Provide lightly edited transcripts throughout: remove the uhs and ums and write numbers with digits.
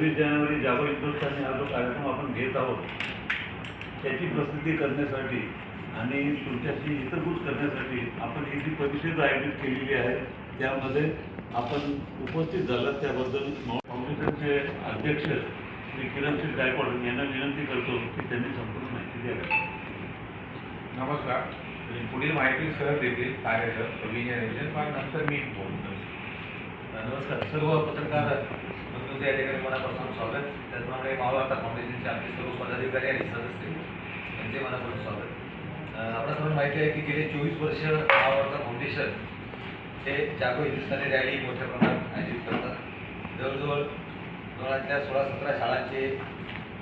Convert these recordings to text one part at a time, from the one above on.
26 जानेवारी जागो हिंदुस्थानी हा जो कार्यक्रम आपण घेत आहोत त्याची प्रसिद्धी करण्यासाठी आणि तुमच्याशी हितगुज करण्यासाठी आपण ही जी परिषद आयोजित केलेली आहे त्यामध्ये आपण उपस्थित झालात त्याबद्दल फाउंडेशनचे अध्यक्ष श्री किरणसिंग गायकवाड यांना विनंती करतो की त्यांनी संपूर्ण माहिती द्यावी. नमस्कार. पुढील माहिती सर देतील कार्यरत अभिनय पण नंतर मी बोलतो. नमस्कार सर्व पत्रकार बंधूंचे या ठिकाणी मनापासून स्वागत. त्याचप्रमाणे महावार्ता फाउंडेशनचे आमचे सर्व पदाधिकारी आणि सदस्य यांचे मनापासून स्वागत. आपल्या सर्वांना माहिती आहे की गेले 24 वर्ष महावार्ता फाउंडेशन हे जागो हिंदुस्थानी रॅली मोठ्या प्रमाणात आयोजित करतात. जवळजवळ जवळच्या 16-17 शाळांचे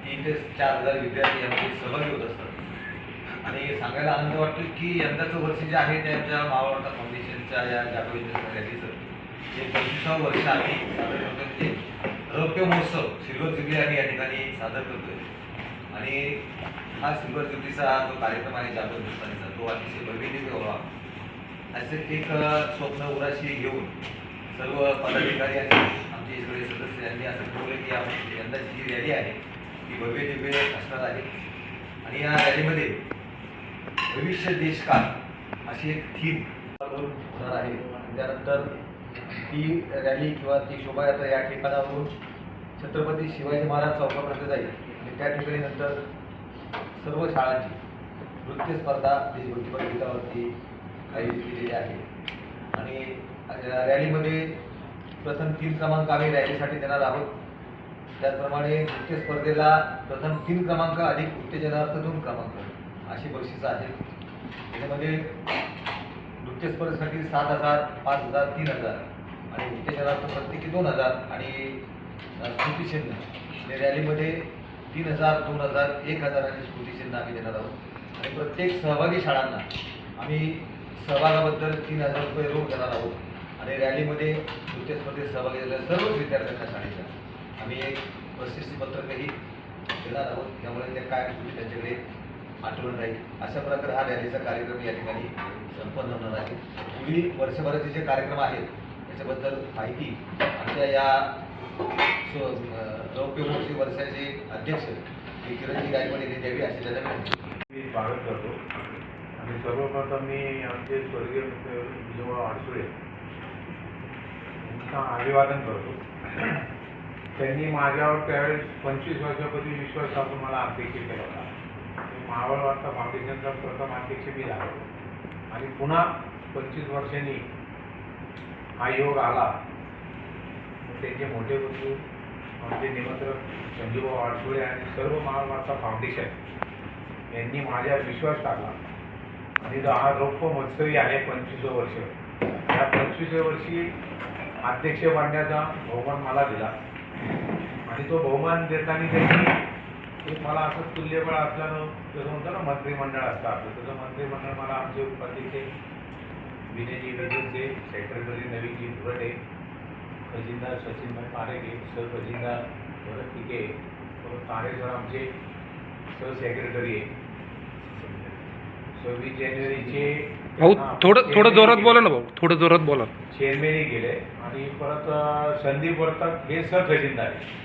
3 ते 4,000 विद्यार्थी यामध्ये सहभागी होत असतात. आणि सांगायला आनंद वाटतो की यंदाचं वर्ष जे आहे ते आमच्या महावार्ता फाउंडेशनच्या या जागो हिंदुस्थानी रॅलीचं हे 25वं वर्ष आम्ही सादर करतो. ते रौप्य महोत्सव सिल्वर जुबली आम्ही या ठिकाणी सादर करतोय. आणि हा सिल्वर जुबलीचा जो कार्यक्रम आहे जागो हिंदुस्थानीचा तो अतिशय भव्यदिव्य व्हावा असे एक स्वप्न उराशी घेऊन सर्व पदाधिकारी आणि आमचे सगळे सदस्य यांनी असं ठरवलं की आपण यंदाची जी रॅली आहे ती भव्यदिव्य असणार आहे. आणि या रॅलीमध्ये भविष्य देशकाल अशी एक थीम होणार आहे. त्यानंतर ती रॅली किंवा ती शोभायात्रा या ठिकाणावरून छत्रपती शिवाजी महाराज चौकापर्यंत जाईल आणि त्या ठिकाणी नंतर सर्व शाळांची नृत्य स्पर्धा देशभक्तीपर गीतावरती आयोजित केलेली आहे. आणि रॅलीमध्ये प्रथम 3 क्रमांक आम्ही रॅलीसाठी देणार आहोत. त्याचप्रमाणे नृत्य स्पर्धेला प्रथम 3 क्रमांक अधिक उत्तेजनार्थ 2 क्रमांक अशी बक्षिसं आहेत. त्याच्यामध्ये नृत्य स्पर्धेसाठी 7,000, 5,000, 3,000 आणि उत्तेजनार्थ प्रत्येकी 2,000 आणि स्मृतिचिन्ह रॅलीमध्ये 3,000, 2,000, 1,000 आणि स्मृतिचिन्ह आम्ही देणार आहोत. आणि प्रत्येक सहभागी शाळांना आम्ही सहभागाबद्दल 3,000 रुपये रोख देणार आहोत. आणि रॅलीमध्ये नृत्य स्पर्धेत सहभागी झालेल्या सर्वच विद्यार्थ्यांना शाळेच्या आम्ही एक प्रशस्ती पत्रकही देणार आहोत. त्यामुळे त्या काय त्यांच्याकडे आठवण राहील. अशा प्रकारे हा रॅलीचा कार्यक्रम या ठिकाणी संपन्न होणार आहे. पुढील वर्षभराचे जे कार्यक्रम आहेत त्याच्याबद्दल माहिती आमच्या या रौप्य महोत्सवी वर्षाचे अध्यक्ष श्री किरणजी गायकवाड यांनी द्यावी असे त्यांना मी स्वागत करतो. आणि सर्वप्रथम मी आमचे स्वर्गीय मित्र विजोबा आडसुळे यांना अभिवादन करतो. त्यांनी माझ्यावर त्यावेळेस 25 वर्षापूर्वी विश्वास टाकून मला अध्यक्ष केला होता. महावार्ता फाउंडेशनचा प्रथम अध्यक्ष मी झालो आणि पुन्हा 25 वर्षांनी हा योग आला. त्यांचे मोठे बंधू आमचे निमंत्रक संजूभाऊ आडसुळे आणि सर्व महावार्ता फाउंडेशन यांनी माझ्यावर विश्वास टाकला. आणि हा रौप्य महोत्सवी आहे 25वं वर्ष. या 25व्या वर्षी अध्यक्ष बनण्याचा बहुमान मला दिला. आणि तो बहुमान देताना त्यांनी एक मला असं तुल्यबळ असल्यानं जसं म्हणतं ना मंत्रिमंडळ असतं आपलं तसं मंत्रिमंडळ मला आमचे उपाध्यक्ष विनयजी वेदूरचे, सेक्रेटरी नवीनजी भुरटे, खजिनदार सचिनभाई पारेखे, सर खजिनदार भरत तिके, तारेसर आमचे सहसेक्रेटरी आहे. 26 जानेवारीचे थोडं जोरात बोला ना भाऊ, थोडं जोरात बोला. चेअरमॅनही गेले आणि परत संदीप वर्तक हे सर खजिनदार आहे.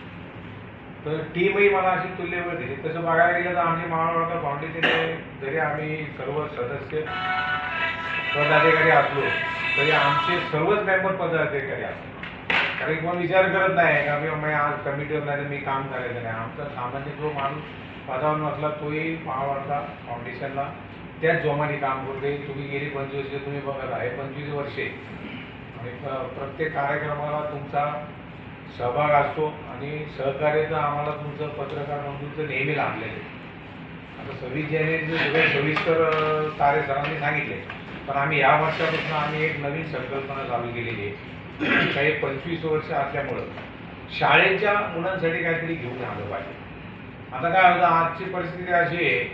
तर टीमही मला अशी तुल्यबळ दिली. तसं बघायला गेलं तर आमची महावार्ता फाउंडेशनचे जरी आम्ही सर्व सदस्य पदाधिकारी असलो तरी आमचे सर्वच मेंबर पदाधिकारी असतो. कारण कोण विचार करत नाही का मी आज कमिटीवर नाही तर मी काम करायचं नाही. आमचा सामान्य जो माणूस पदावर नसला तोही महावार्ता फाउंडेशनला त्याच जोमाने काम करते. तुम्ही गेली 25 वर्षे तुम्ही बघत आहे 25 वर्षे आणि प्रत्येक कार्यक्रमाला तुमचा सहभाग असतो आणि सहकार्याचं आम्हाला तुमचं पत्रकार बंधूंचं नेहमी लाभलेलं आहे. आता 26 जानेवारीचे सगळे सविस्तर कार्य सरांनी सांगितले. पण आम्ही या वर्षापासून आम्ही एक नवीन संकल्पना चालू केलेली आहे. काही 25 वर्ष असल्यामुळं शाळेच्या मुलांसाठी काहीतरी घेऊन आलं पाहिजे. आता काय होतं आजची परिस्थिती अशी आहे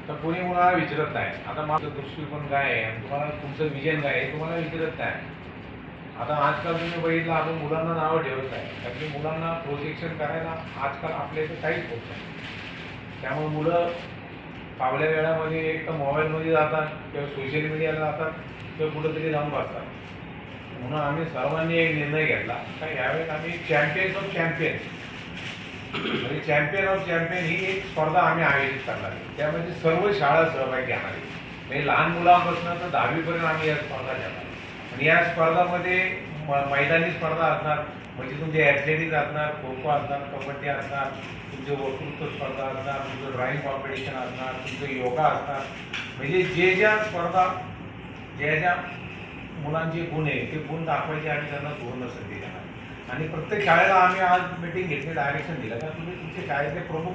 तर कोणी मुलाला विचारत नाही. आता माझं दृष्टिकोन काय आहे तुम्हाला तुमचं विजन काय आहे तुम्हाला विचारत नाही. आता आजकाल तुम्ही बघितलं आपण मुलांना नावं ठेवत नाही कारण की मुलांना प्रोजेक्शन करायला आजकाल आपल्या इथे काहीच होत नाही. त्यामुळे मुलं फावल्या वेळामध्ये एक तर मोबाईलमध्ये जातात किंवा सोशल मीडियाला जातात किंवा कुठंतरी जाऊन बसतात. म्हणून आम्ही सर्वांनी एक निर्णय घेतला का यावेळेस आम्ही चॅम्पियन्स ऑफ चॅम्पियन्स म्हणजे चॅम्पियन ऑफ चॅम्पियन ही एक स्पर्धा आम्ही आयोजित करणार आहे. त्यामध्ये सर्व शाळा सहभागी घेणार आहे. म्हणजे लहान मुलांपासून तर 10वीपर्यंत आम्ही या स्पर्धा घेणार आहे. आणि या स्पर्धामध्ये मैदानी स्पर्धा असणार, म्हणजे तुमचे ॲथलेटिक्स असणार, खो खो असणार, कबड्डी असणार, तुमचे वक्तृत्व स्पर्धा असणार, तुमचं ड्रॉइंग कॉम्पिटिशन असणार, तुमचं योगा असणार. म्हणजे ज्या स्पर्धा ज्या मुलांचे गुण आहे ते गुण दाखवायचे आणि त्यांना सुवर्ण संधी देणार. आणि प्रत्येक शाळेला आम्ही आज मीटिंग घेतली, डायरेक्शन दिलं का तुम्ही तुमच्या शाळेतले प्रमुख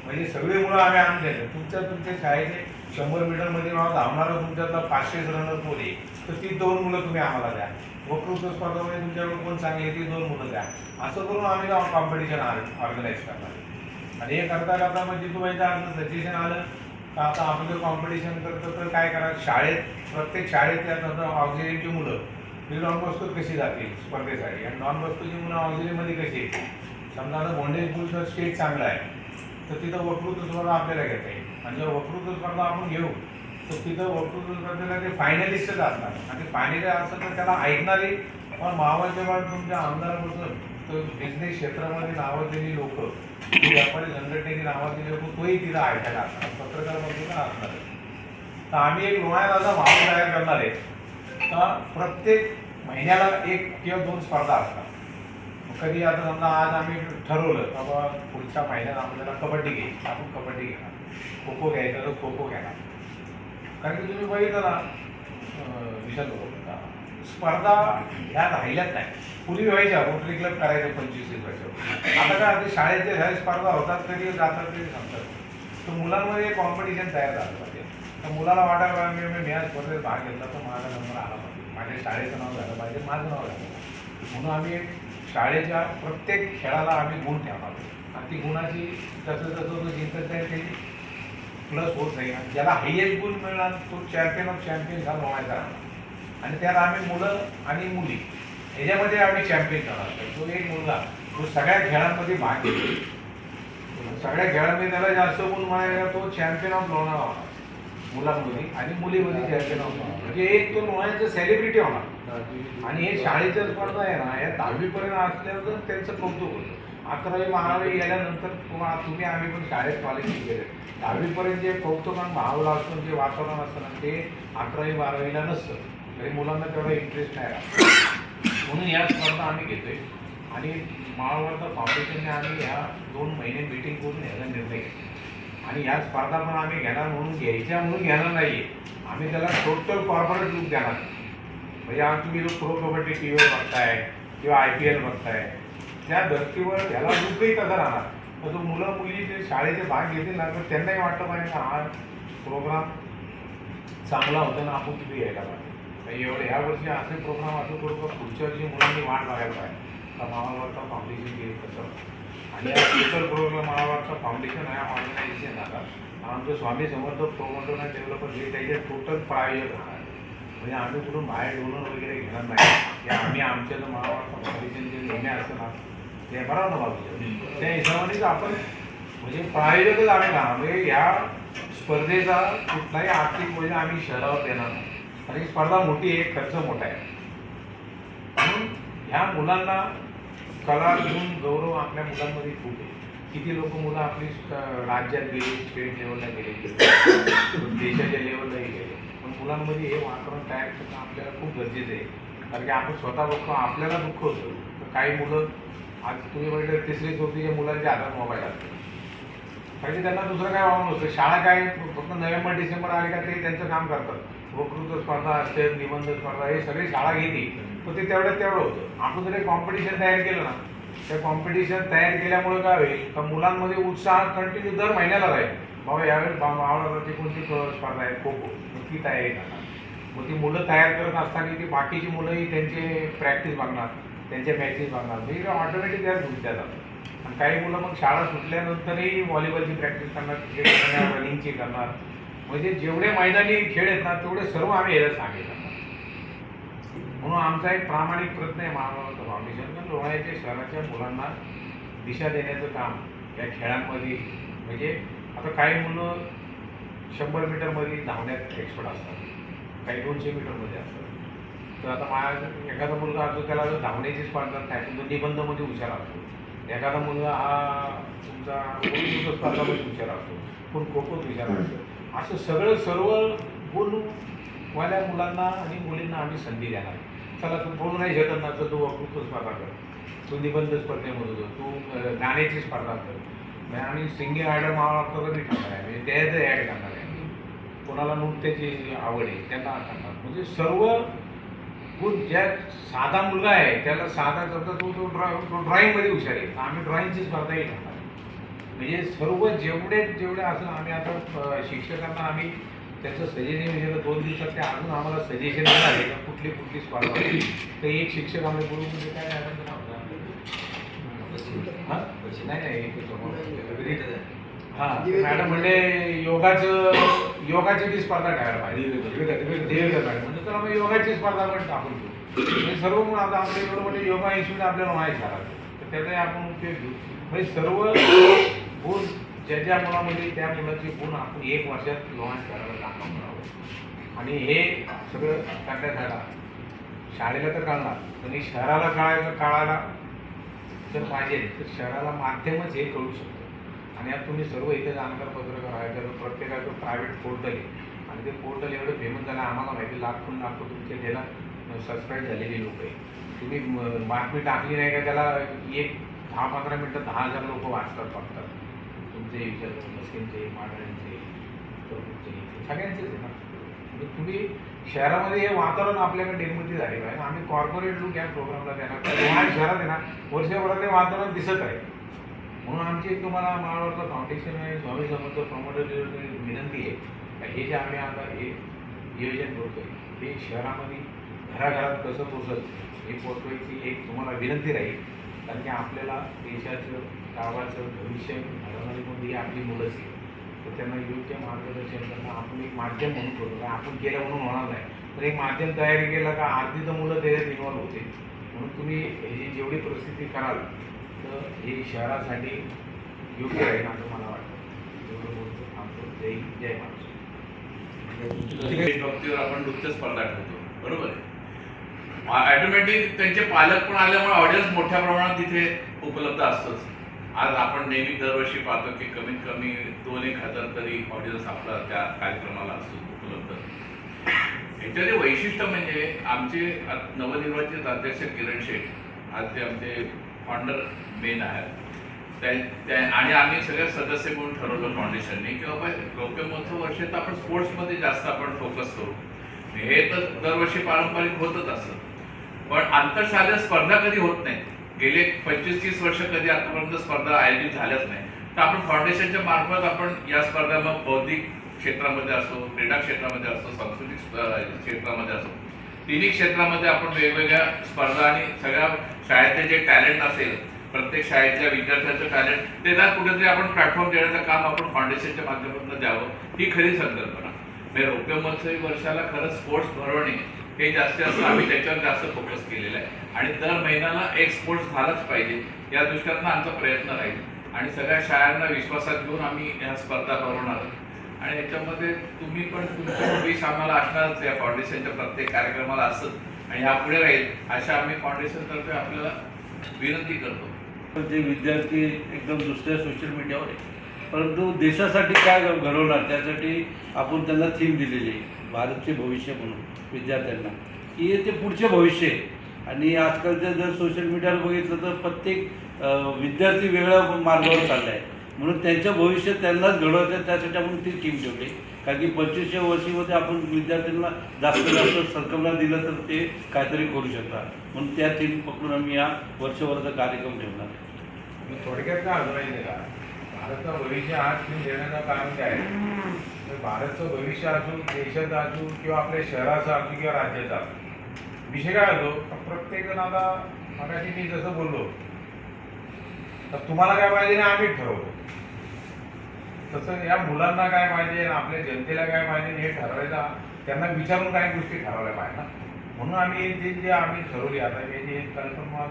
म्हणजे सगळे मुलं आम्ही आणून द्यायचं. तुमच्या शाळेचे 100 मीटरमध्ये धावणारं तुमच्यातला 500 रनर कोण आहे तर ती 2 मुलं तुम्ही आम्हाला द्या. वक्तृत्व स्पर्धामध्ये तुमच्याकडे कोण चांगली ती 2 मुलं द्या. असं करून आम्ही कॉम्पिटिशन ऑर्गनाईज करणार. आणि हे करता करता म्हणजे तुम्हाला असं सजेशन आलं तर आता आपण जर कॉम्पिटिशन करतो तर काय करा, शाळेत प्रत्येक शाळेतल्या ऑक्झिलरीची मुलं ही नॉन बॉस्को कशी जातील स्पर्धेसाठी आणि नॉन बॉस्कोची मुलं ऑक्झिलरीमध्ये कशी येतील. समजा आता बोंडे स्कूलचं स्टेज चांगलं आहे तर तिथं वक्तृत्व स्पर्धा आपल्याला घेता येईल. आणि जर वक्तृत्व स्पर्धा आपण घेऊ तर तिथं वक्तृत्व स्पर्धेला ते फायनलिस्टच असणार. आणि फायनली असं तर त्याला ऐकणारे पण मावळच्या बाळ तुमच्या आमदारापासून तर बिझनेस क्षेत्रामध्ये नावाजलेली लोक, व्यापारी संघटनेची नावाजलेली लोक तोही तिथं ऐकायला असणार, पत्रकार मध्ये पण असणार. तर आम्ही एक लोणावळ्याचा माहोल तयार करणार आहे. तर प्रत्येक महिन्याला 1 किंवा 2 स्पर्धा असतात. कधी आता समजा आज आम्ही ठरवलं बाबा पुढच्या महिन्यात आपल्याला कबड्डी घ्यायची, आपण कबड्डी घेणार. खो खो घ्यायचं तर खो खो घेणार. कारण की तुम्ही बघितलं ना विषय स्पर्धा ह्या राहिल्याच नाही. पूर्वी व्हायच्या रोटरी क्लब करायचं 25-30 वर्ष. आता काय आता शाळेचे शाळेत स्पर्धा होतात कधी जातात कधी सांगतात. तर मुलांमध्ये कॉम्पिटिशन तयार झालं पाहिजे. तर मुलाला वाटायला पाहिजे मी या स्पर्धेत भाग घेतला तर माझा नंबर आला पाहिजे, माझ्या शाळेचं नाव झालं पाहिजे, माझं नाव झालं पाहिजे. म्हणून आम्ही शाळेच्या प्रत्येक खेळाला आम्ही गुण ठेवणार. आणि ती गुणाची जसं तो जिंकत जाईल त्याची प्लस होत नाही. आणि ज्याला हायएस्ट गुण मिळणार तो चॅम्पियन ऑफ चॅम्पियन झाला व्हायचा. आणि त्यात आम्ही मुलं आणि मुली ह्याच्यामध्ये आम्ही चॅम्पियन करणार. तो एक मुलगा तो सगळ्या खेळांमध्ये भाग घेतो, सगळ्या खेळांमध्ये त्याला जास्त गुण मिळाला तो चॅम्पियन ऑफ लोणावळा होणार मुलांमध्ये. आणि मुलीमध्ये चॅम्पियन ऑफ लोणावळा म्हणजे एक तो लोणावळ्याचं सेलिब्रिटी होणार. आणि हे शाळेच्या स्पर्धा आहे ना, या 10वीपर्यंत असल्यावर त्यांचं कौतुक होतं. 11वी 12वी गेल्यानंतर तुम्ही आम्ही पण शाळेत कॉलेजमध्ये गेले 10वीपर्यंत जे कौतुक आणि भावला असतो जे वातावरण असतं ना ते 11वी 12वीला नसतं. तरी मुलांना तेवढा इंटरेस्ट नाही राहत. म्हणून या स्पर्धा आम्ही घेतोय. आणि माळवार्ता फाउंडेशनने आम्ही ह्या 2 महिने मीटिंग करून ह्याचा निर्णय घेतला. आणि ह्या स्पर्धा पण आम्ही घेणार म्हणून घ्यायच्या म्हणून घेणार नाही, आम्ही त्याला टोटल कॉर्पोरेट लूक देणार. म्हणजे आज तुम्ही जो प्रो कबड्डी टी व्हीवर बघताय किंवा IPL बघताय त्या धर्तीवर ह्याला लूकही तसा राहणार. तर जो मुलं मुली जे शाळेचे भाग घेतील ना तर त्यांनाही वाटलं पाहिजे हा प्रोग्राम चांगला होता ना आपण तिथे यायला पाहिजे. एवढं ह्या वर्षी असे प्रोग्राम असं करू पुढच्या वर्षी मुलांनी वाट बघायला पाहिजे का माळवार्ता फाउंडेशन घेईल कसं. आणि या टोटल प्रोग्राम माळवार्ता फाउंडेशन आहे ऑर्गनायझेशन झाला. आमचं स्वामी समर्थ प्रोमोटर आणि डेव्हलपर हे त्याचे टोटल प्रायोजक राहणार. म्हणजे आम्ही कुठून बाहेर डोनर वगैरे घेणार नाही. की आम्ही आमच्या जो माळवार्ता फाउंडेशन जे निर्णय असतं ना ते बरोबर ना बाजूच्या त्या हिशोबानेच आपण म्हणजे प्रायोजकच आम्ही राहणार. म्हणजे ह्या स्पर्धेचा कुठलाही आर्थिक म्हणजे आम्ही शहरावर देणार नाही. आणि स्पर्धा मोठी आहे, खर्च मोठा आहे. म्हणून ह्या मुलांना कला गुण गौरव आपल्या मुलांमध्ये खूप आहे. किती लोक मुलं आपली राज्यात गेली, स्टेट लेवलला गेले, देशाच्या लेवललाही गेले. पण मुलांमध्ये हे वातावरण तयार करणं आपल्याला खूप गरजेचं आहे. कारण की आपण स्वतः बघतो आपल्याला दुःख होतं. तर काही मुलं आज तुम्ही बघितलं 3री-4थीच्या मुलांच्या हातात मोबाईल असतो. म्हणजे त्यांना दुसरं काय वाहून नसतं. शाळा काय फक्त नोव्हेंबर डिसेंबर आले का ते त्यांचं काम करतात. वक्तृत्व स्पर्धा असते, निबंध स्पर्धा हे सगळे शाळा घेते. तर ते तेवढं होतं. आपण जर कॉम्पिटिशन तयार केलं ना त्या कॉम्पिटिशन तयार केल्यामुळे काय होईल तर मुलांमध्ये उत्साह कंटिन्यू दर महिन्याला राहील. बाबा यावेळेस मावळावरती कोणती स्पर्धा आहे खो खो मग ती तयारी करणार. मग ती मुलं तयार करत असताना ती बाकीची मुलंही त्यांचे प्रॅक्टिस बघणार, त्यांच्या मॅचेस बघणार. म्हणजे ऑटोमॅटिक त्या झुकत्या जातात. आणि काही मुलं मग शाळा सुटल्यानंतरही व्हॉलीबॉलची प्रॅक्टिस करणार, क्रिकेट करणार, रनिंगची करणार. म्हणजे जेवढे मैदानी खेळ आहेत ना तेवढे सर्व आम्ही याला सांगितलं. म्हणून आमचा एक प्रामाणिक प्रयत्न आहे माळवार्ता फाउंडेशन लोणावळ्याच्या शहराच्या मुलांना दिशा देण्याचं काम या खेळांमध्ये. म्हणजे आता काही मुलं 100 मीटरमध्ये धावण्यात एक्सपर्ट असतात, काही 200 मीटरमध्ये असतात. तर आता माझा एखादा मुलगा असतो त्याला जर धावण्याची स्पर्धा नाही पण तो निबंधमध्ये हुशार असतो. एखादा मुलगा हा तुमचा वक्तृत्व स्पर्धामध्ये हुशार असतो, कोण खो खोत हुशार असतो, असं सगळं सर्व गुणवाल्या मुलांना आणि मुलींना आम्ही संधी देणार. चला तू बोलू नाही शकत ना, तर तू वक्तृत्व स्पर्धा कर, तू निबंध स्पर्धेमध्ये हो, तू गाण्याची स्पर्धा कर, आणि सिंगिंग आयडल महाराष्ट्राचं बी ठरणार आहे, म्हणजे त्याचं ॲड करणार आहे. कोणाला नृत्याची आवड आहे त्यांना करणार. म्हणजे सर्व गुण ज्या साधा मुलगा आहे त्याला साधा करता तो ड्रॉइंगमध्ये हुशार आहे, आम्ही ड्रॉइंगची स्पर्धाही ठरणार. म्हणजे सर्व जेवढे असं आम्ही आता शिक्षकांना आम्ही त्याचं सजेशन दिलं 2 दिवसात, ते अजून आम्हाला सजेशन देणार आहे का कुठली स्पर्धा होती. तर एक शिक्षक आम्ही बोलू म्हणजे काय नाही मॅडम म्हणजे योगाची बी स्पर्धा ठेवायला पाहिजे. देवेकर मॅडम म्हणजे तर आम्ही योगाची स्पर्धा पण टाकून घेऊ. म्हणजे सर्व म्हणून आता आपल्या एवढं म्हणजे योगा इन्स्टिट्यूट आपल्याला माहीत झाला, तर त्याचाही आपण उपयोग घेऊ. म्हणजे सर्व गुण ज्या मुलामध्ये त्या मुलाचे गुण आपण 1 वर्षात लॉन्च करायला काम करावं. आणि हे सगळं करण्यासाठी शाळेला तर कळणार, पण शहराला कळायला जर पाहिजे तर शहराला माध्यमच हे कळू शकतं. आणि आता तुम्ही सर्व इथे जाणकार पत्रकार आहे, तर प्रत्येकाचं प्रायव्हेट पोर्टल आहे, आणि ते पोर्टल एवढं फेमस झालं आम्हाला माहिती, लाखो तुमचे त्याला सबस्क्राईब झालेली लोक आहे. तुम्ही बातमी टाकली नाही का त्याला 10-15 मिनटं 10,000 लोक वाचतात, बघतात. तुमचे विचार मुस्लिमचे, माडाळींचे, तुमचे सगळ्यांचेच आहे ना. म्हणजे तुम्ही शहरामध्ये हे वातावरण आपल्याकडे निर्मिती झालेलं आहे. आम्ही कॉर्पोरेट लुक या प्रोग्रामला देणार, शहरात आहे ना वर्षभरात हे वातावरण दिसत आहे. म्हणून आमची तुम्हाला महाराष्ट्र फाउंडेशन आहे, स्वामी समर्थ प्रमोटर विनंती आहे, हे जे आम्ही आता हे नियोजन करतोय हे शहरामध्ये घराघरात कसं पोचत हे पोचवायची एक तुम्हाला विनंती राहील. कारण की आपल्याला देशाचं गावाचं भविष्य घडवणारी कोणती आपली मुलंच आहे, तर त्यांना योग्य मार्गदर्शन करणं आपण एक माध्यम म्हणून करू. आपण केलं म्हणून होणार नाही, तर एक माध्यम तयारी केलं का अर्धी तर मुलं त्याच्यात इन्व्हॉल्व होते. म्हणून तुम्ही ही जेवढी परिस्थिती कराल तर हे शहरासाठी योग्य राहील असं मला वाटतं. एवढं बोलतो थांबतो. जय हिंद, जय महाराष्ट्र. बाबतीवर आपण नृत्य स्पर्धा ठेवतो, बरोबर आहे. ऑटोमॅटिक त्यांचे पालक पण आल्यामुळे ऑडियन्स मोठ्या प्रमाणात तिथे उपलब्ध असतोच. आज आपण नेहमी दरवर्षी पाहतो की कमीत कमी 2-1 हजार तरी ऑडियन्स आपला त्या कार्यक्रमाला असतो उपलब्ध. ह्याच्याचे वैशिष्ट्य म्हणजे आमचे नवनिर्वाचित अध्यक्ष किरण शेठ आज ते आमचे फाउंडर मेन आहेत आणि आम्ही सगळे सदस्य म्हणून ठरवलं फाउंडेशनने की बाबा रौप्य महोत्सव वर्षात आपण स्पोर्ट्समध्ये जास्त आपण फोकस करू. हे तर दरवर्षी पारंपरिक होतच असतं, पण आंतरशालेय स्पर्धा कधी होत नाही. गेले 25-30 वर्ष कधी आतापर्यंत स्पर्धा आयोजित झाल्याच नाही. तर आपण फाउंडेशनच्या मार्फत आपण या स्पर्धा मग बौद्धिक क्षेत्रामध्ये असो, क्रीडा क्षेत्रामध्ये असो, सांस्कृतिक क्षेत्रामध्ये असो, तिन्ही क्षेत्रामध्ये आपण वेगवेगळ्या स्पर्धा आणि सगळ्या शाळेतले जे टॅलेंट असेल, प्रत्येक शाळेतल्या विद्यार्थ्यांचं टॅलेंट त्याला कुठेतरी आपण प्लॅटफॉर्म देण्याचं काम आपण फाउंडेशनच्या माध्यमातून द्यावं, ही खरी संकल्पना. म्हणजे रौप्य महोत्सवी वर्षाला खरंच स्पोर्ट्स भरवणे हे जास्त आम्ही त्याच्यावर जास्त फोकस केलेला आहे. आणि दर महिन्याला एक स्पोर्ट्स झालाच पाहिजे या दृष्टीनं आमचा प्रयत्न राहील. आणि सगळ्या शाळांना विश्वासात घेऊन आम्ही ह्या स्पर्धा भरवणार. आणि याच्यामध्ये तुम्ही पण तुमचं विश आम्हाला असणारच या फाउंडेशनच्या प्रत्येक कार्यक्रमाला असत आणि ह्यापुढे राहील अशा आम्ही फाउंडेशनतर्फे आपल्याला विनंती करतो. जे विद्यार्थी एकदम दुसऱ्या सोशल मीडियावर आहे, परंतु देशासाठी काय घडवणार त्यासाठी आपण त्यांना थीम दिलेली आहे, भारतचे भविष्य म्हणून विद्यार्थ्यांना, की ते पुढचे भविष्य आहे. आणि आजकालच्या जर सोशल मीडियावर बघितलं तर प्रत्येक विद्यार्थी वेगळ्या मार्गावर चालला आहे. म्हणून त्यांचं भविष्य त्यांनाच घडवायचं, त्यासाठी आपण ती टीम ठेवली. कारण की 25व्या वर्षीमध्ये आपण विद्यार्थ्यांना जास्तीत जास्त सर्कलला दिलं तर ते काहीतरी करू शकतात. म्हणून त्या थीम पकडून आम्ही या वर्षभराचा कार्यक्रम ठेवणार. थोडक्यात काय होतं माहिती का, भारताचं भविष्य हा थीम देण्याचं कारण काय आहे, तर भारतचं भविष्य असो, देशाचं असो किंवा आपल्या शहराचं असो किंवा राज्याचा असो, विषय काय होतो प्रत्येकजण आता मगाशी मी जसं बोललो तर तुम्हाला काय पाहिजे ना आम्ही ठरवतो, तसं या मुलांना काय पाहिजे, आपल्या जनतेला काय पाहिजे हे ठरवायला त्यांना विचारून काही गोष्टी ठरवल्या पाहिजे ना. म्हणून आम्ही जे आम्ही ठरवली आता हे जे कल्पना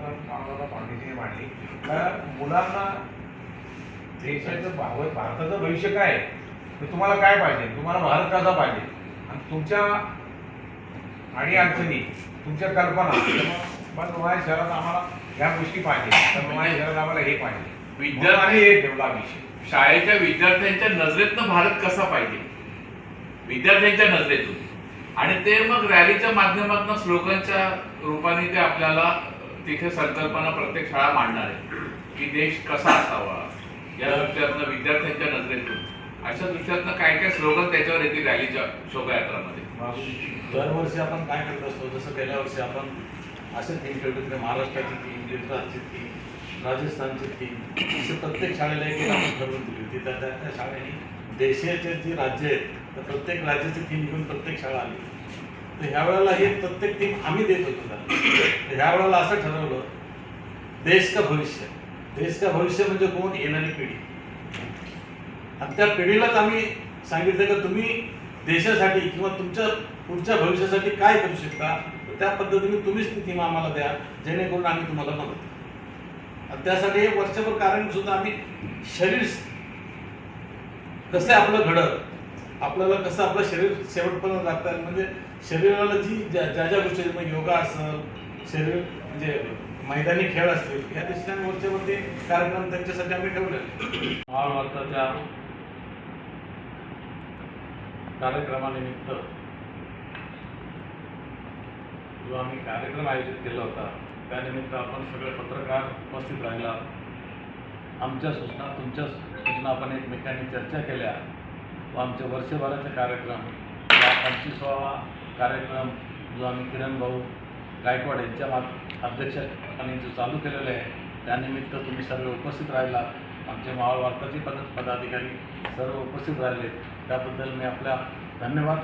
फाउंडेशन मांडली, तर मुलांना देशाचं भारताचं भविष्य काय आहे, तुम्हाला काय पाहिजे, तुम्हाला भारत कसा पाहिजे आणि तुमच्या अडीअडचणी तुमच्या कल्पना, मग माझ्या शहरात आम्हाला ह्या गोष्टी पाहिजे तर माझ्या घरात आम्हाला हे पाहिजे विद्यार्थी हे ठेवला विषय शाळेच्या विद्यार्थ्यांच्या नजरेतनं भारत कसा पाहिजे, विद्यार्थ्यांच्या नजरेतून, आणि ते मग रॅलीच्या माध्यमातून स्लोगनच्या रूपाने ते आपल्याला तिथे संकल्पना प्रत्येक शाळा मांडणार आहे की देश कसा असावा या दृष्टीतनं, विद्यार्थ्यांच्या नजरेतून अशा दृष्टीतनं काय काय स्लोगन त्याच्यावर येतील रॅलीच्या शोभायात्रामध्ये. दरवर्षी आपण काय करत असतो, जसं गेल्या वर्षी आपण असे थीम ठेवले की महाराष्ट्राची थीम, गुजरातची थीम, राजस्थानची थीम, असे प्रत्येक शाळेला एक आपण ठरवून दिली होती. तर त्या शाळेने देशाचे जी राज्य आहेत तर प्रत्येक राज्याची थीम घेऊन प्रत्येक शाळा आली. तर ह्या वेळेला ही प्रत्येक थीम आम्ही देत होतो त्यांना. तर ह्या वेळेला असं ठरवलं, देश का भविष्य. देश का भविष्य म्हणजे कोण? येणारी पिढी. आणि त्या पिढीलाच आम्ही सांगितलं की तुम्ही देशासाठी किंवा तुमच्या पुढच्या भविष्यासाठी काय करू शकता, तर त्या पद्धतीने तुम्हीच ती थीम आम्हाला द्या, जेणेकरून आम्ही तुम्हाला मदत करू. आणि त्यासाठी एक वर्षभर कारण सुद्धा आम्ही शरीर कसं आपलं घडत, आपल्याला कसं आपलं शरीर शेवटपर्यंत लागतं, म्हणजे शरीराला जी ज्या ज्या गोष्टी मग योगा असेल, शरीर म्हणजे मैदानी खेळ असतील, या दृष्टीने वर्षभर ते कार्यक्रम त्यांच्यासाठी आम्ही ठेवले. महाभारताच्या कार्यक्रमानिमित्त जो आम्ही कार्यक्रम आयोजित केला होता, त्यानिमित्त आपण सगळे पत्रकार उपस्थित राहिला. आमच्या सूचना, तुमच्या सूचना आपण एकमेकांनी चर्चा केल्या व आमच्या वर्षभराचे कार्यक्रम, 25वा कार्यक्रम जो आम्ही किरण भाऊ गायकवाड यांच्या अध्यक्षपणे जो चालू केलेला आहे, त्यानिमित्त तुम्ही सर्व उपस्थित राहिला. आमचे मावळ वार्ताचे पदाधिकारी सर्व उपस्थित राहिले, त्याबद्दल मी आपला धन्यवाद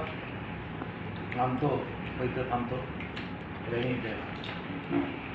मानतो व इथं थांबतो. जय हिंद, जय महाराष्ट्र.